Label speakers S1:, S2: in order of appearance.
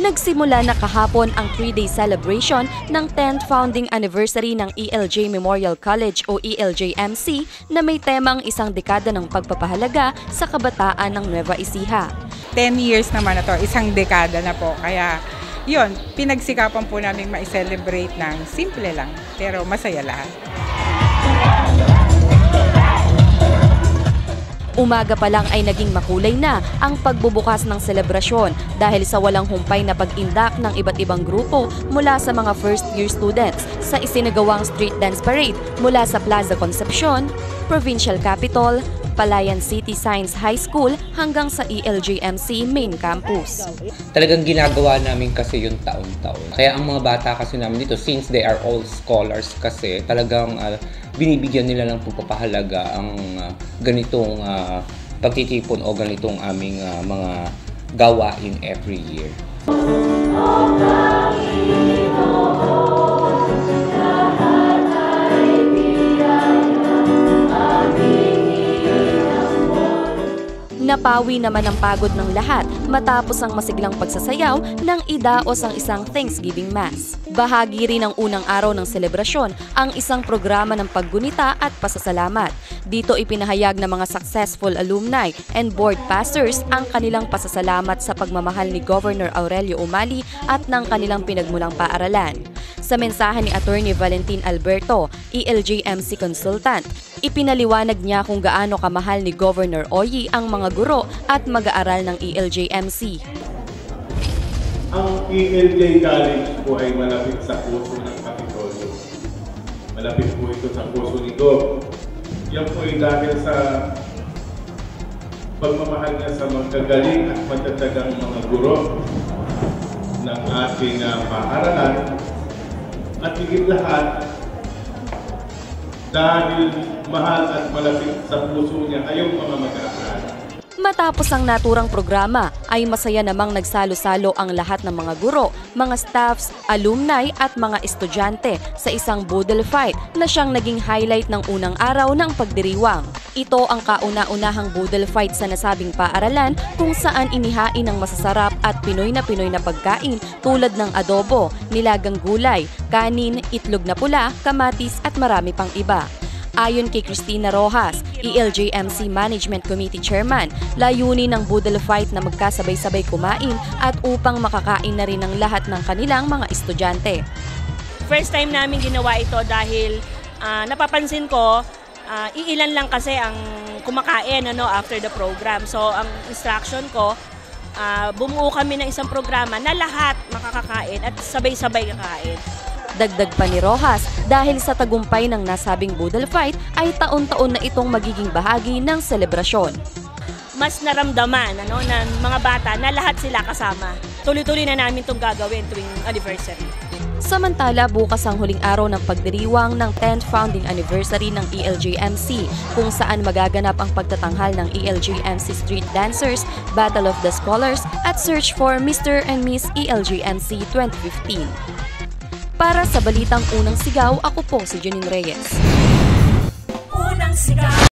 S1: Nagsimula na kahapon ang 3-day celebration ng 10th founding anniversary ng ELJ Memorial College o ELJ-MC na may temang isang dekada ng pagpapahalaga sa kabataan ng Nueva Ecija.
S2: 10 years naman na to, isang dekada na po. Kaya yun, pinagsikapan po namin ma-celebrate ng simple lang, pero masaya lahat.
S1: Umaga pa lang ay naging makulay na ang pagbubukas ng selebrasyon dahil sa walang humpay na pag-indak ng iba't ibang grupo mula sa mga first-year students sa isinagawang street dance parade mula sa Plaza Concepcion, Provincial Capitol, Palayan City Science High School hanggang sa ELJ-MC Main Campus.
S3: Talagang ginagawa namin kasi yung taon-taon. Kaya ang mga bata kasi namin dito, since they are all scholars kasi, talagang binibigyan nila ng pagpapahalaga ang ganitong pagtitipon o ganitong aming mga gawain every year.
S1: Napawi naman ang pagod ng lahat matapos ang masiglang pagsasayaw ng idaos ang isang Thanksgiving Mass. Bahagi rin ng unang araw ng selebrasyon ang isang programa ng paggunita at pasasalamat. Dito ipinahayag ng mga successful alumni and board pastors ang kanilang pasasalamat sa pagmamahal ni Governor Aurelio Umali at ng kanilang pinagmulang paaralan. Sa mensahe ni Attorney Valentin Alberto, ELJ-MC consultant, ipinaliwanag niya kung gaano kamahal ni Governor Oyi ang mga guro at mag-aaral ng ELJ-MC.
S4: Ang ELJ College po ay malapit sa puso ng Kapitolyo. Malapit po ito sa puso ni Gov. Yan po ay dahil sa pagmamahal niya sa magagaling at matatagang mga guro ng ating paaralan. At higit lahat, dahil mahal at malapit sa puso niya kayong mga mag-aaral.
S1: Matapos ang naturang programa ay masaya namang nagsalo-salo ang lahat ng mga guro, mga staffs, alumni at mga estudyante sa isang boodle fight na siyang naging highlight ng unang araw ng pagdiriwang. Ito ang kauna-unahang boodle fight sa nasabing paaralan kung saan inihain ng masasarap at Pinoy na pagkain tulad ng adobo, nilagang gulay, kanin, itlog na pula, kamatis at marami pang iba. Ayon kay Cristina Rojas, ELJ-MC Management Committee Chairman, layunin ng boodle fight na magkasabay-sabay kumain at upang makakain na rin ng lahat ng kanilang mga estudyante.
S5: First time namin ginawa ito dahil napapansin ko, iilan lang kasi ang kumakain after the program. So ang instruction ko, bumuo kami ng isang programa na lahat makakakain at sabay-sabay kakain.
S1: Dagdag pa ni Rojas, dahil sa tagumpay ng nasabing boodle fight ay taon-taon na itong magiging bahagi ng selebrasyon.
S5: Mas naramdaman ng mga bata na lahat sila kasama. Tuloy-tuloy na namin itong gagawin tuwing anniversary.
S1: Samantala, bukas ang huling araw ng pagdiriwang ng 10th founding anniversary ng ELJ-MC kung saan magaganap ang pagtatanghal ng ELJ-MC Street Dancers, Battle of the Scholars at Search for Mr. and Miss ELJ-MC 2015. Para sa Balitang Unang Sigaw, ako po si Janine Reyes.
S5: Unang Sigaw!